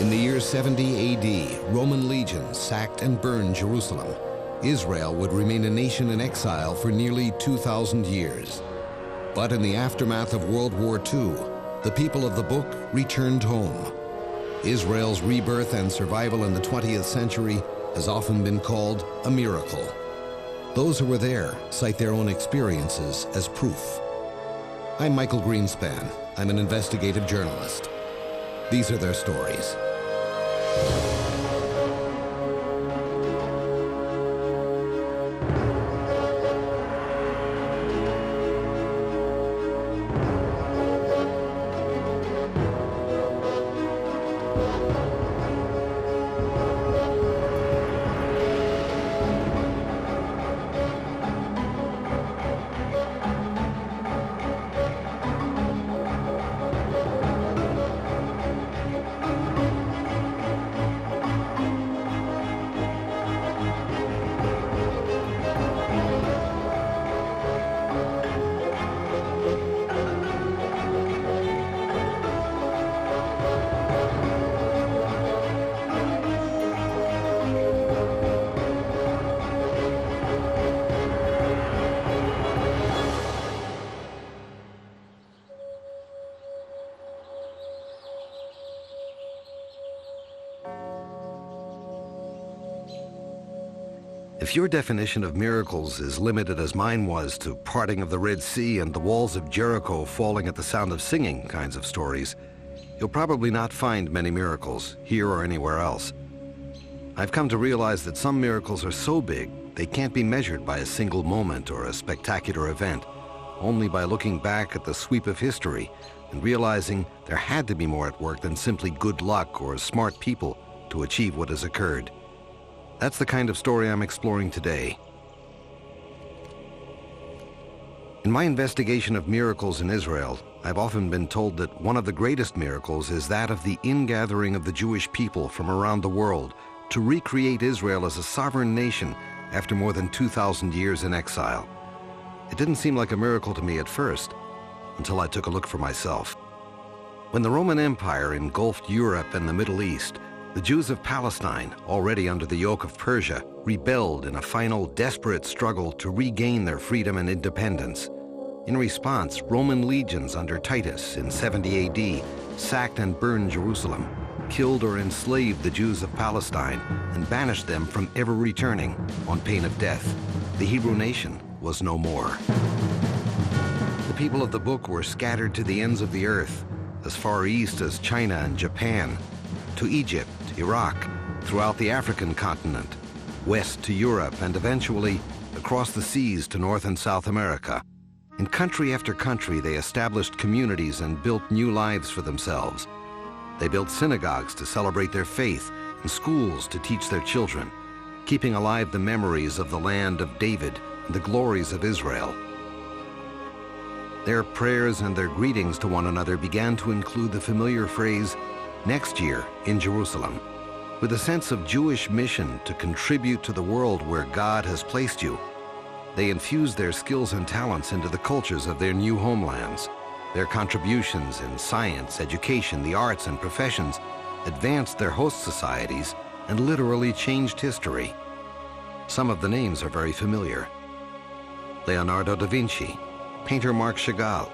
In the year 70 AD, Roman legions sacked and burned Jerusalem. Israel would remain a nation in exile for nearly 2,000 years. But in the aftermath of World War II, the people of the book returned home. Israel's rebirth and survival in the 20th century has often been called a miracle. Those who were there cite their own experiences as proof. I'm Michael Greenspan. I'm an investigative journalist. These are their stories. If your definition of miracles is limited as mine was to parting of the Red Sea and the walls of Jericho falling at the sound of singing kinds of stories, you'll probably not find many miracles here or anywhere else. I've come to realize that some miracles are so big they can't be measured by a single moment or a spectacular event, only by looking back at the sweep of history and realizing there had to be more at work than simply good luck or smart people to achieve what has occurred. That's the kind of story I'm exploring today. In my investigation of miracles in Israel, I've often been told that one of the greatest miracles is that of the ingathering of the Jewish people from around the world to recreate Israel as a sovereign nation after more than 2,000 years in exile. It didn't seem like a miracle to me at first, until I took a look for myself. When the Roman Empire engulfed Europe and the Middle East, the Jews of Palestine, already under the yoke of Persia, rebelled in a final desperate struggle to regain their freedom and independence. In response, Roman legions under Titus in 70 AD sacked and burned Jerusalem, killed or enslaved the Jews of Palestine, and banished them from ever returning on pain of death. The Hebrew nation was no more. The people of the book were scattered to the ends of the earth, as far east as China and Japan, to Egypt, Iraq, throughout the African continent, west to Europe, and eventually across the seas to North and South America. In country after country, they established communities and built new lives for themselves. They built synagogues to celebrate their faith and schools to teach their children, keeping alive the memories of the land of David and the glories of Israel. Their prayers and their greetings to one another began to include the familiar phrase, "Next year in Jerusalem." With a sense of Jewish mission to contribute to the world where God has placed you, they infused their skills and talents into the cultures of their new homelands. Their contributions in science, education, the arts, and professions advanced their host societies and literally changed history. Some of the names are very familiar. Leonardo da Vinci, painter Marc Chagall,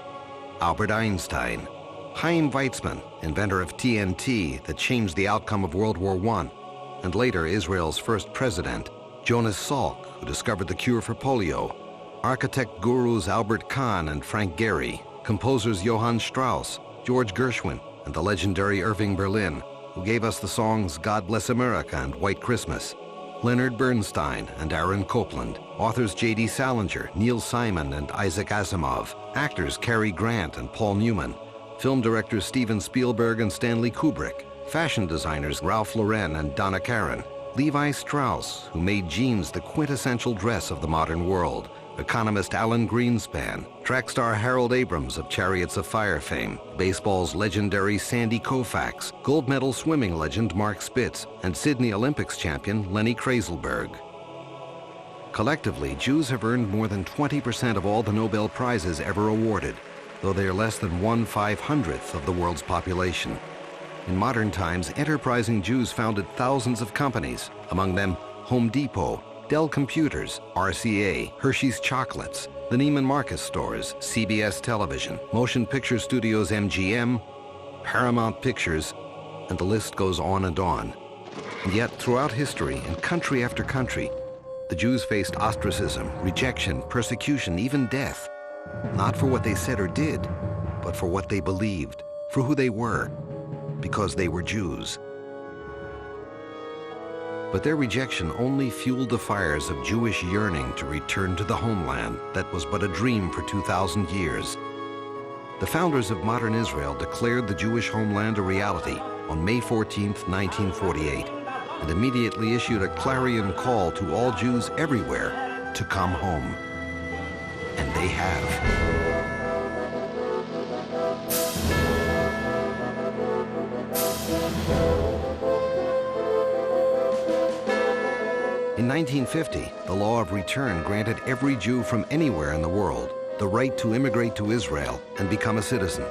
Albert Einstein, Chaim Weizmann, inventor of TNT that changed the outcome of World War I, and later Israel's first president, Jonas Salk, who discovered the cure for polio, architect gurus Albert Kahn and Frank Gehry, composers Johann Strauss, George Gershwin, and the legendary Irving Berlin, who gave us the songs God Bless America and White Christmas, Leonard Bernstein and Aaron Copland, authors J.D. Salinger, Neil Simon, and Isaac Asimov, actors Cary Grant and Paul Newman, film directors Steven Spielberg and Stanley Kubrick, fashion designers Ralph Lauren and Donna Karan, Levi Strauss, who made jeans the quintessential dress of the modern world, economist Alan Greenspan, track star Harold Abrams of Chariots of Fire fame, baseball's legendary Sandy Koufax, gold medal swimming legend Mark Spitz, and Sydney Olympics champion Lenny Kreiselberg. Collectively, Jews have earned more than 20% of all the Nobel Prizes ever awarded, though they are less than 1/500th of the world's population. In modern times, enterprising Jews founded thousands of companies, among them Home Depot, Dell Computers, RCA, Hershey's Chocolates, the Neiman Marcus stores, CBS Television, Motion Picture Studios MGM, Paramount Pictures, and the list goes on and on. And yet, throughout history, in country after country, the Jews faced ostracism, rejection, persecution, even death, not for what they said or did, but for what they believed, for who they were, because they were Jews. But their rejection only fueled the fires of Jewish yearning to return to the homeland that was but a dream for 2,000 years. The founders of modern Israel declared the Jewish homeland a reality on May 14, 1948, and immediately issued a clarion call to all Jews everywhere to come home. And they have. In 1950, the law of return granted every Jew from anywhere in the world the right to immigrate to Israel and become a citizen.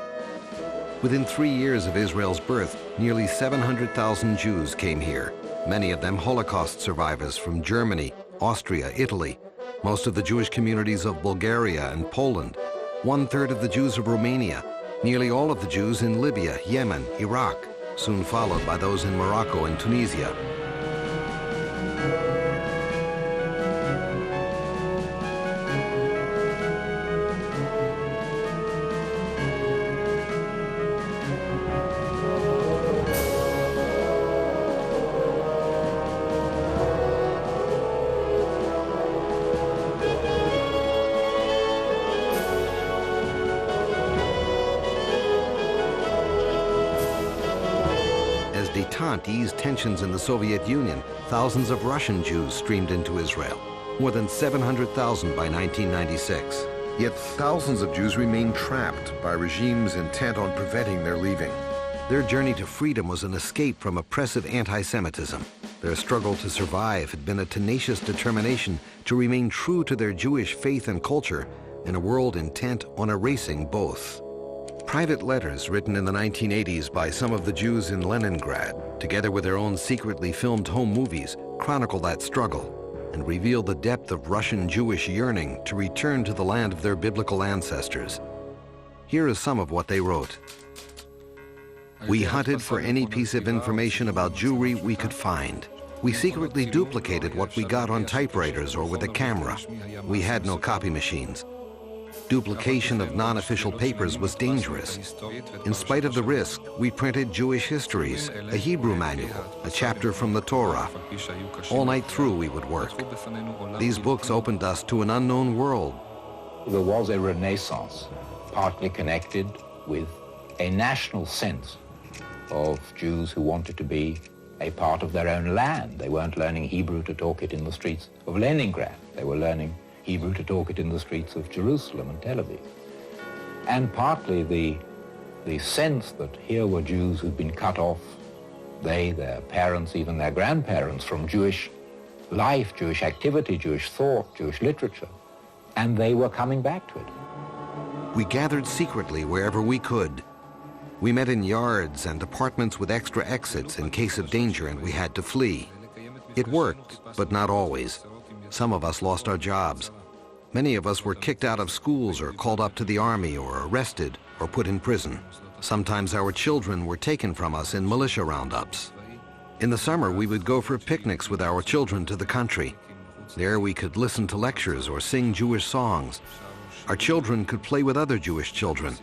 Within 3 years of Israel's birth, nearly 700,000 Jews came here, many of them Holocaust survivors from Germany, Austria, Italy, most of the Jewish communities of Bulgaria and Poland, 1/3 of the Jews of Romania, nearly all of the Jews in Libya, Yemen, Iraq, soon followed by those in Morocco and Tunisia. Detente eased tensions in the Soviet Union, thousands of Russian Jews streamed into Israel, more than 700,000 by 1996. Yet thousands of Jews remained trapped by regimes intent on preventing their leaving. Their journey to freedom was an escape from oppressive anti-Semitism. Their struggle to survive had been a tenacious determination to remain true to their Jewish faith and culture in a world intent on erasing both. Private letters written in the 1980s by some of the Jews in Leningrad, together with their own secretly filmed home movies, chronicle that struggle and reveal the depth of Russian Jewish yearning to return to the land of their biblical ancestors. Here is some of what they wrote. We hunted for any piece of information about Jewry we could find. We secretly duplicated what we got on typewriters or with a camera. We had no copy machines. Duplication of non-official papers was dangerous. In spite of the risk, we printed Jewish histories, a Hebrew manual, a chapter from the Torah. All night through we would work. These books opened us to an unknown world. There was a renaissance, partly connected with a national sense of Jews who wanted to be a part of their own land. They weren't learning Hebrew to talk it in the streets of Leningrad. They were learning Hebrew to talk it in the streets of Jerusalem and Tel Aviv. And partly the sense that here were Jews who'd been cut off, they, their parents, even their grandparents, from Jewish life, Jewish activity, Jewish thought, Jewish literature, and they were coming back to it. We gathered secretly wherever we could. We met in yards and apartments with extra exits in case of danger and we had to flee. It worked, but not always. Some of us lost our jobs. Many of us were kicked out of schools or called up to the army or arrested or put in prison. Sometimes our children were taken from us in militia roundups. In the summer, we would go for picnics with our children to the country. There we could listen to lectures or sing Jewish songs. Our children could play with other Jewish children.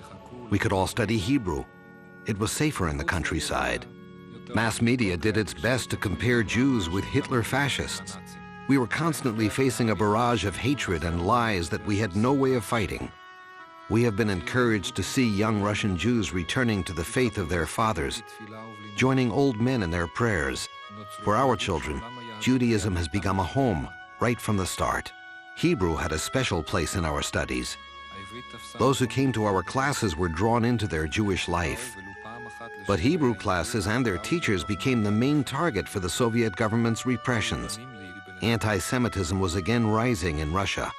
We could all study Hebrew. It was safer in the countryside. Mass media did its best to compare Jews with Hitler fascists. We were constantly facing a barrage of hatred and lies that we had no way of fighting. We have been encouraged to see young Russian Jews returning to the faith of their fathers, joining old men in their prayers. For our children, Judaism has become a home right from the start. Hebrew had a special place in our studies. Those who came to our classes were drawn into their Jewish life. But Hebrew classes and their teachers became the main target for the Soviet government's repressions. Anti-Semitism was again rising in Russia.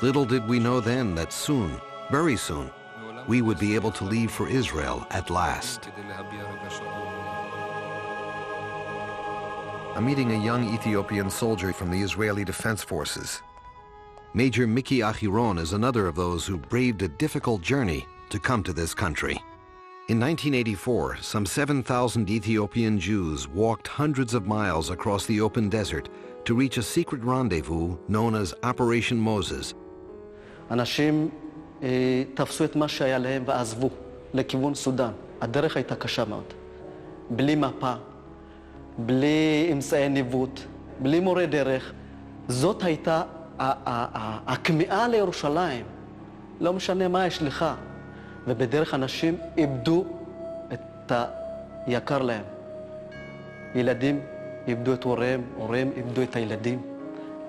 Little did we know then that soon, very soon, we would be able to leave for Israel at last. I'm meeting a young Ethiopian soldier from the Israeli Defense Forces. Major Miki Achiron is another of those who braved a difficult journey to come to this country. In 1984, some 7,000 Ethiopian Jews walked hundreds of miles across the open desert to reach a secret rendezvous known as Operation Moses. אנשים תפסו את מה שהיה להם ועזבו לכיוון סודאן. הדרך הייתה קשה מאוד. בלי מפה, בלי אמצעי ניווט, בלי מורה דרך. זאת הייתה הכמיהה לירושלים. לא משנה מה יש לך. ובדרך אנשים איבדו את היקר להם. ילדים איבדו את הוריהם, הוריהם איבדו את הילדים.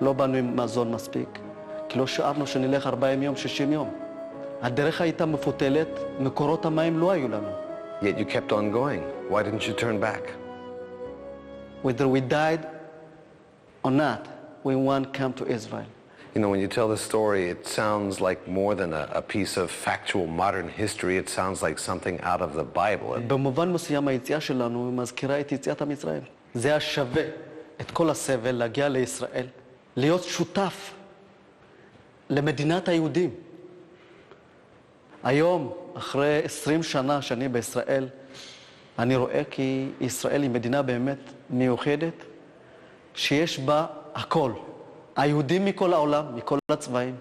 לא באנו עם מזון מספיק. כי לא שארנו שנלך 40 יום, 60 יום. הדרך הייתה מפותלת, מקורות המים לא היו לנו. Yet you kept on going. Why didn't you turn back? Whether we died or not, we want to come to Israel. You know, when you tell the story, it sounds like more than a piece of factual modern history. It sounds like something out of the Bible. במובן מסוים היציאה שלנו מזכירה את יציאת עם ישראל. זה השווה את כל הסבל להגיע לישראל, להיות שותף למדינת היהודים. היום, אחרי 20 שנה שאני בישראל, אני רואה כי ישראל היא מדינה באמת מיוחדת, שיש בה הכל. היהודים מכל העולם, מכל הצבעים.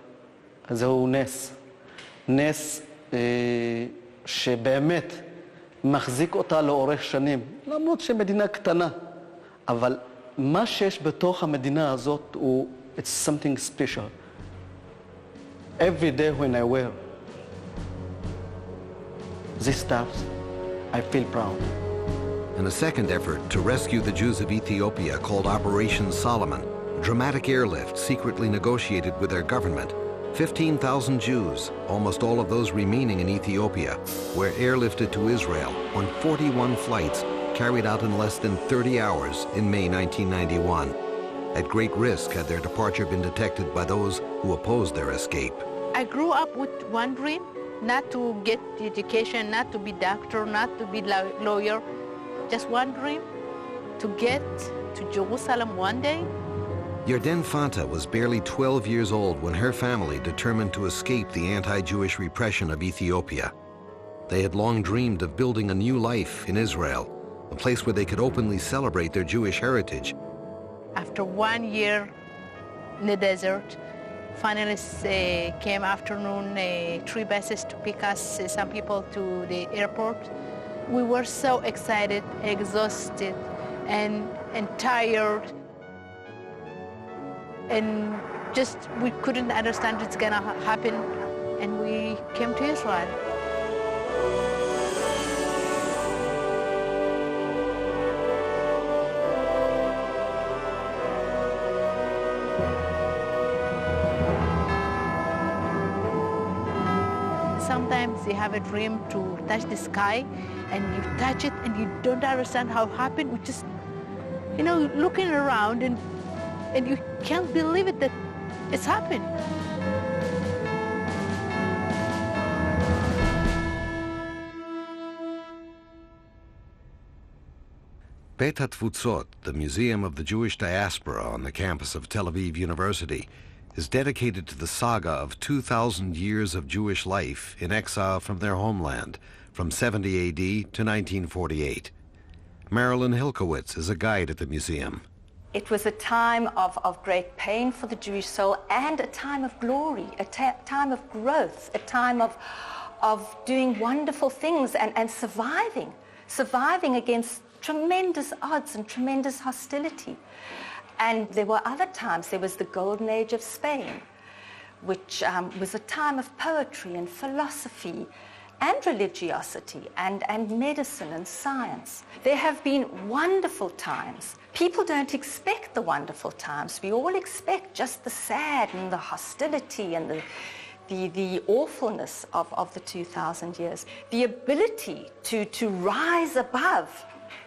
זהו נס. נס שבאמת מחזיק אותה לאורך שנים. למרות שמדינה קטנה. אבל מה שיש בתוך המדינה הזאת הוא it's something special. Every day when I wear these stuff, I feel proud. In a second effort to rescue the Jews of Ethiopia called Operation Solomon, a dramatic airlift secretly negotiated with their government, 15,000 Jews, almost all of those remaining in Ethiopia, were airlifted to Israel on 41 flights carried out in less than 30 hours in May 1991. At great risk had their departure been detected by those who opposed their escape. I grew up with one dream, not to get the education, not to be doctor, not to be lawyer, just one dream, to get to Jerusalem one day. Yarden Fanta was barely 12 years old when her family determined to escape the anti-Jewish repression of Ethiopia. They had long dreamed of building a new life in Israel, a place where they could openly celebrate their Jewish heritage. After 1 year in the desert, finally came afternoon, 3 buses to pick us, some people to the airport. We were so excited, exhausted, and tired. And just, we couldn't understand what's gonna happen, and we came to Israel. Sometimes you have a dream to touch the sky, and you touch it, and you don't understand how it happened. We just, you know, looking around, and you can't believe it that it's happened. Beit HaTfutzot, the Museum of the Jewish Diaspora on the campus of Tel Aviv University, is dedicated to the saga of 2,000 years of Jewish life in exile from their homeland, from 70 A.D. to 1948. Marilyn Hilkowitz is a guide at the museum. It was a time of great pain for the Jewish soul and a time of glory, a time of growth, a time of doing wonderful things and surviving against tremendous odds and tremendous hostility. And there were other times. There was the Golden Age of Spain, which was a time of poetry and philosophy and religiosity and medicine and science. There have been wonderful times. People don't expect the wonderful times. We all expect just the sad and the hostility and the awfulness of the 2,000 years. The ability to rise above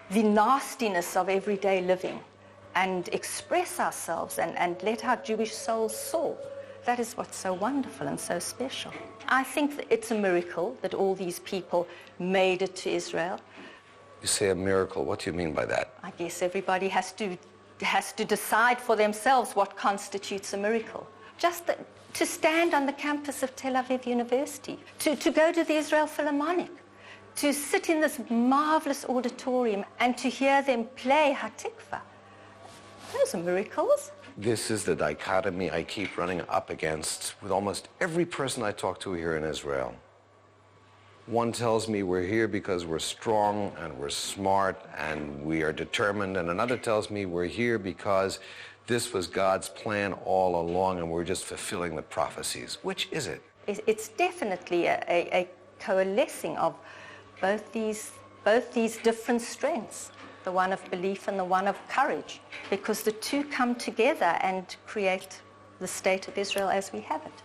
the nastiness of everyday living and express ourselves and let our Jewish souls soar. That is what's so wonderful and so special. I think that it's a miracle that all these people made it to Israel. You say a miracle. What do you mean by that? I guess everybody has to decide for themselves what constitutes a miracle. Just to stand on the campus of Tel Aviv University, to go to the Israel Philharmonic, to sit in this marvelous auditorium and to hear them play Hatikva. Those are miracles. This is the dichotomy I keep running up against with almost every person I talk to here in Israel. One tells me we're here because we're strong and we're smart and we are determined, and another tells me we're here because this was God's plan all along and we're just fulfilling the prophecies. Which is it? It's definitely a coalescing of both these different strengths, the one of belief and the one of courage, because the two come together and create the state of Israel as we have it.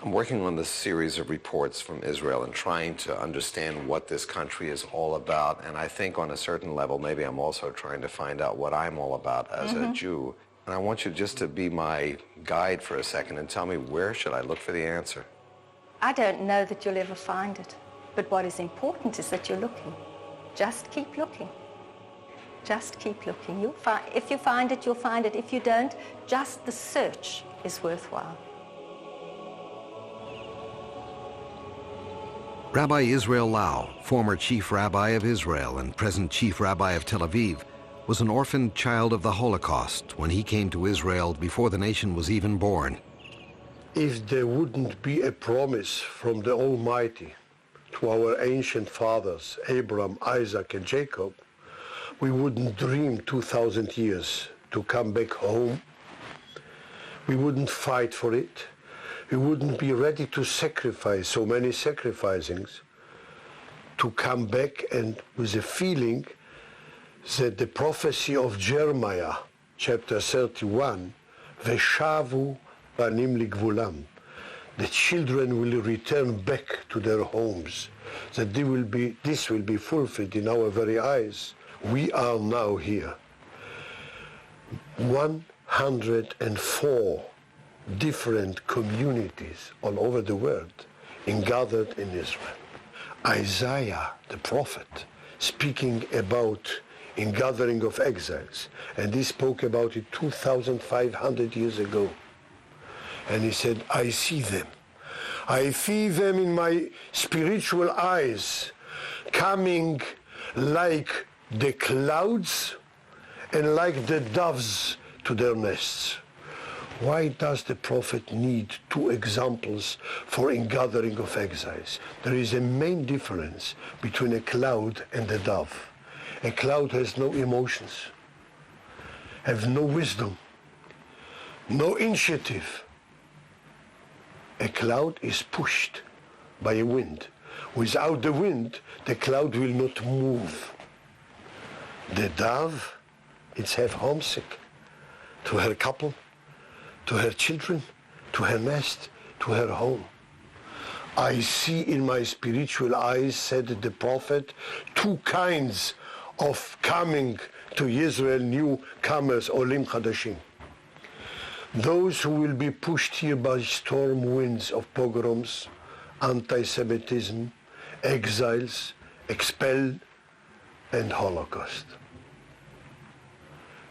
I'm working on this series of reports from Israel and trying to understand what this country is all about, and I think on a certain level maybe I'm also trying to find out what I'm all about as a Jew. And I want you just to be my guide for a second and tell me, where should I look for the answer? I don't know that you'll ever find it, but what is important is that you're looking. Just keep looking. Just keep looking. You'll find, if you find it, you'll find it. If you don't, just the search is worthwhile. Rabbi Israel Lau, former chief rabbi of Israel and present chief rabbi of Tel Aviv, was an orphaned child of the Holocaust when he came to Israel before the nation was even born. If there wouldn't be a promise from the Almighty to our ancient fathers, Abraham, Isaac, and Jacob, we wouldn't dream 2,000 years to come back home. We wouldn't fight for it. We wouldn't be ready to sacrifice so many sacrificings to come back, and with a feeling that the prophecy of Jeremiah, chapter 31, Veshavu banim ligvulam, the children will return back to their homes, that this will be fulfilled in our very eyes. We are now here. 104 different communities all over the world gathered in Israel. Isaiah, the prophet, speaking about in gathering of exiles, and he spoke about it 2,500 years ago. And he said, I see them. I see them in my spiritual eyes, coming like the clouds and like the doves to their nests. Why does the prophet need two examples for ingathering of exiles? There is a main difference between a cloud and a dove. A cloud has no emotions, have no wisdom, no initiative. A cloud is pushed by a wind. Without the wind, the cloud will not move. The dove, it's have homesick to her couple, to her children, to her nest, to her home. I see in my spiritual eyes, said the prophet, two kinds of coming to Israel, newcomers, Olim Chadashim. Those who will be pushed here by storm winds of pogroms, anti-Semitism, exiles, expelled, and Holocaust.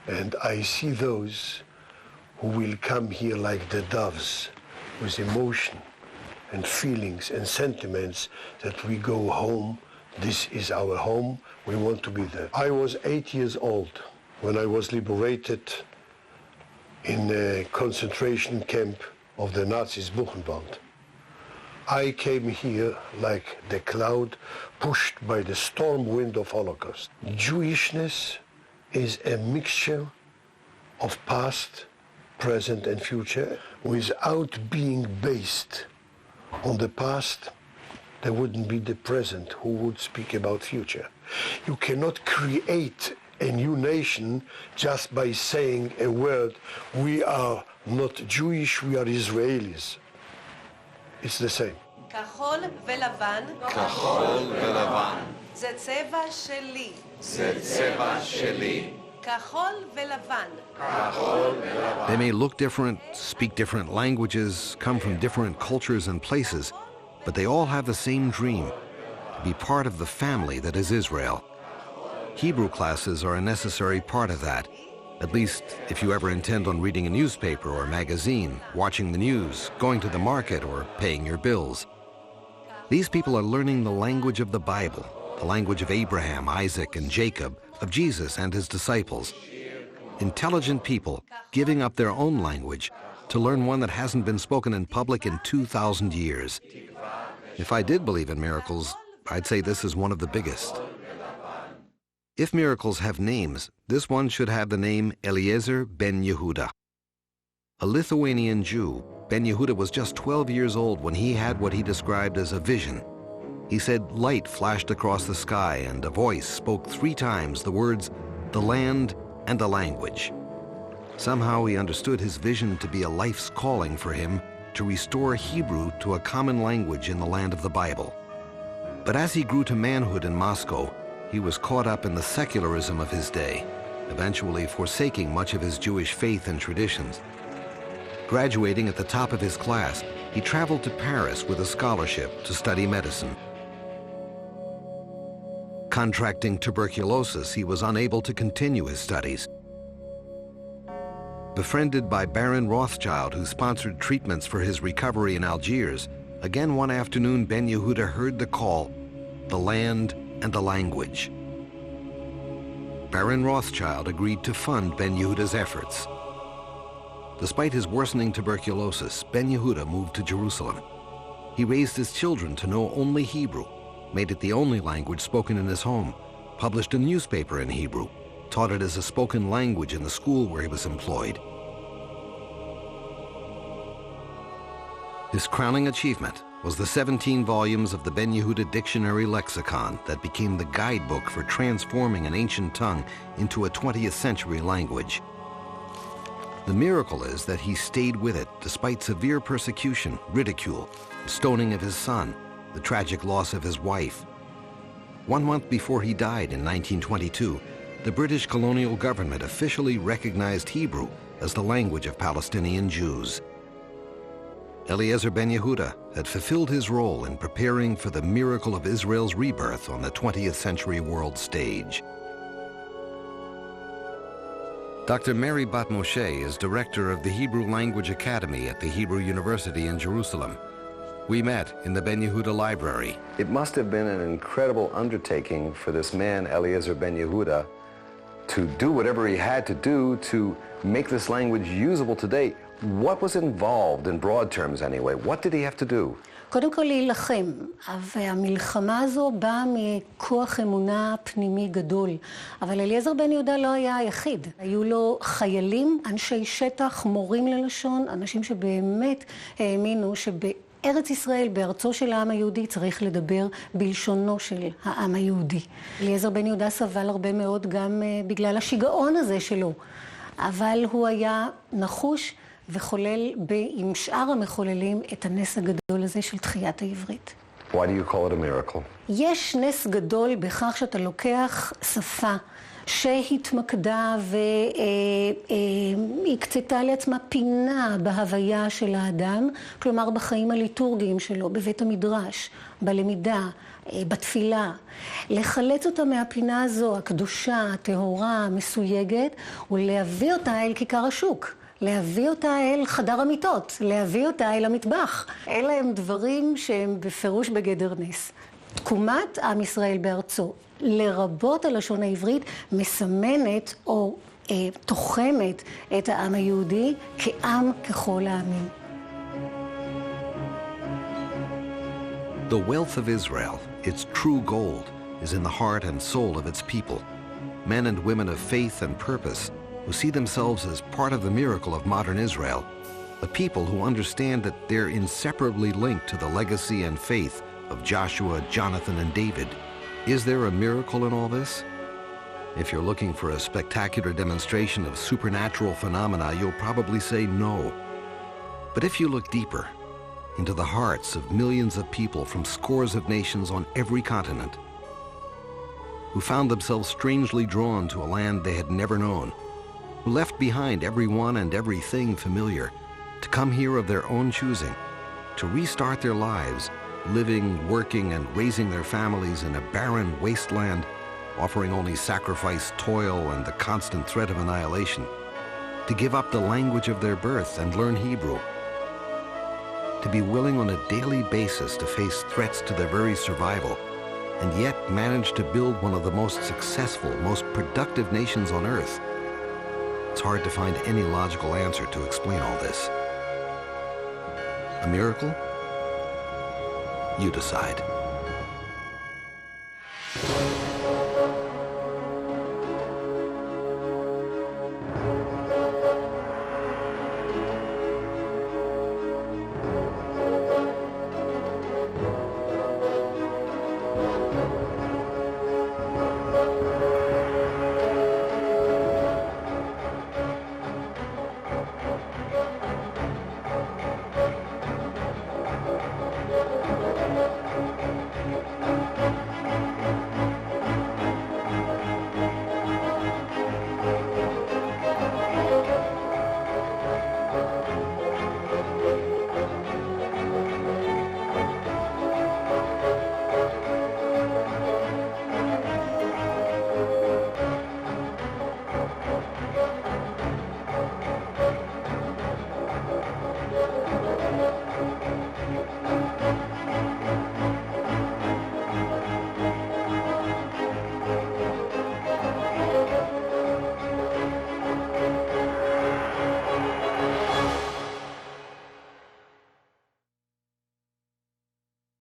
And I see those who will come here like the doves, with emotion and feelings and sentiments that we go home, this is our home, we want to be there. I was 8 years old when I was liberated in a concentration camp of the Nazis, Buchenwald. I came here like the cloud pushed by the storm wind of Holocaust. Jewishness is a mixture of past, present, and future. Without being based on the past, there wouldn't be the present who would speak about future. You cannot create a new nation just by saying a word, we are not Jewish, we are Israelis. It's the same. כחול ולבן. כחול ולבן. זה צבע שלי. זה צבע שלי. כחול ולבן. They may look different, speak different languages, come from different cultures and places, but they all have the same dream, to be part of the family that is Israel. Hebrew classes are a necessary part of that, at least if you ever intend on reading a newspaper or magazine, watching the news, going to the market, or paying your bills. These people are learning the language of the Bible, the language of Abraham, Isaac, and Jacob, of Jesus and his disciples. Intelligent people giving up their own language to learn one that hasn't been spoken in public in 2,000 years. If I did believe in miracles, I'd say this is one of the biggest. If miracles have names, this one should have the name Eliezer ben Yehuda. A Lithuanian Jew, ben Yehuda was just 12 years old when he had what he described as a vision. He said light flashed across the sky and a voice spoke 3 times the words, the land and the language. Somehow he understood his vision to be a life's calling for him to restore Hebrew to a common language in the land of the Bible. But as he grew to manhood in Moscow, he was caught up in the secularism of his day, eventually forsaking much of his Jewish faith and traditions. Graduating at the top of his class, he traveled to Paris with a scholarship to study medicine. Contracting tuberculosis, he was unable to continue his studies. Befriended by Baron Rothschild, who sponsored treatments for his recovery in Algiers, again one afternoon Ben Yehuda heard the call, the land and the language. Baron Rothschild agreed to fund Ben Yehuda's efforts. Despite his worsening tuberculosis, Ben Yehuda moved to Jerusalem. He raised his children to know only Hebrew, made it the only language spoken in his home, published a newspaper in Hebrew, taught it as a spoken language in the school where he was employed. His crowning achievement was the 17 volumes of the Ben Yehuda Dictionary Lexicon that became the guidebook for transforming an ancient tongue into a 20th century language. The miracle is that he stayed with it despite severe persecution, ridicule, stoning of his son, the tragic loss of his wife. 1 month before he died in 1922, the British colonial government officially recognized Hebrew as the language of Palestinian Jews. Eliezer ben Yehuda had fulfilled his role in preparing for the miracle of Israel's rebirth on the 20th century world stage. Dr. Mary Bat Moshe is director of the Hebrew Language Academy at the Hebrew University in Jerusalem. We met in the Ben Yehuda library. It must have been an incredible undertaking for this man, Eliezer ben Yehuda, to do whatever he had to do to make this language usable today. What was involved, in broad terms anyway? What did he have to do? קודם כל להילחם, והמלחמה הזו באה מכוח אמונה פנימי גדול. אבל אליעזר בן יהודה לא היה היחיד. היו לו חיילים, אנשי שטח, מורים ללשון, אנשים שבאמת האמינו שבארץ ישראל, בארצו של העם היהודי, צריך לדבר בלשונו של העם היהודי. אליעזר בן יהודה סבל הרבה מאוד גם בגלל השיגעון הזה שלו. אבל הוא היה נחוש וחולל עם שאר המחוללים את הנס הגדול הזה של תחיית העברית. Why do you call it a miracle? יש נס גדול בכך שאתה לוקח שפה שהתמקדה והקצתה לעצמה פינה בהוויה של האדם, כלומר בחיים הליטורגיים שלו, בבית המדרש, בלמידה, בתפילה. לחלץ אותה מהפינה הזו, הקדושה, הטהורה, המסויגת, ולהביא אותה אל כיכר השוק. להביא אותה אל חדר המיטות, להביא אותה אל המטבח. אלה הם דברים שהם בפירוש בגדר נס. תקומת עם ישראל בארצו, לרבות הלשון העברית, מסמנת או תוחמת את העם היהודי כעם ככל העמים. The wealth of Israel, its true gold, is in the heart and soul of its people. Men and women of faith and purpose who see themselves as part of the miracle of modern Israel, a people who understand that they're inseparably linked to the legacy and faith of Joshua, Jonathan, and David. Is there a miracle in all this? If you're looking for a spectacular demonstration of supernatural phenomena, you'll probably say no. But if you look deeper into the hearts of millions of people from scores of nations on every continent, who found themselves strangely drawn to a land they had never known, who left behind everyone and everything familiar, to come here of their own choosing, to restart their lives, living, working, and raising their families in a barren wasteland, offering only sacrifice, toil, and the constant threat of annihilation, to give up the language of their birth and learn Hebrew, to be willing on a daily basis to face threats to their very survival, and yet manage to build one of the most successful, most productive nations on earth. It's hard to find any logical answer to explain all this. A miracle? You decide.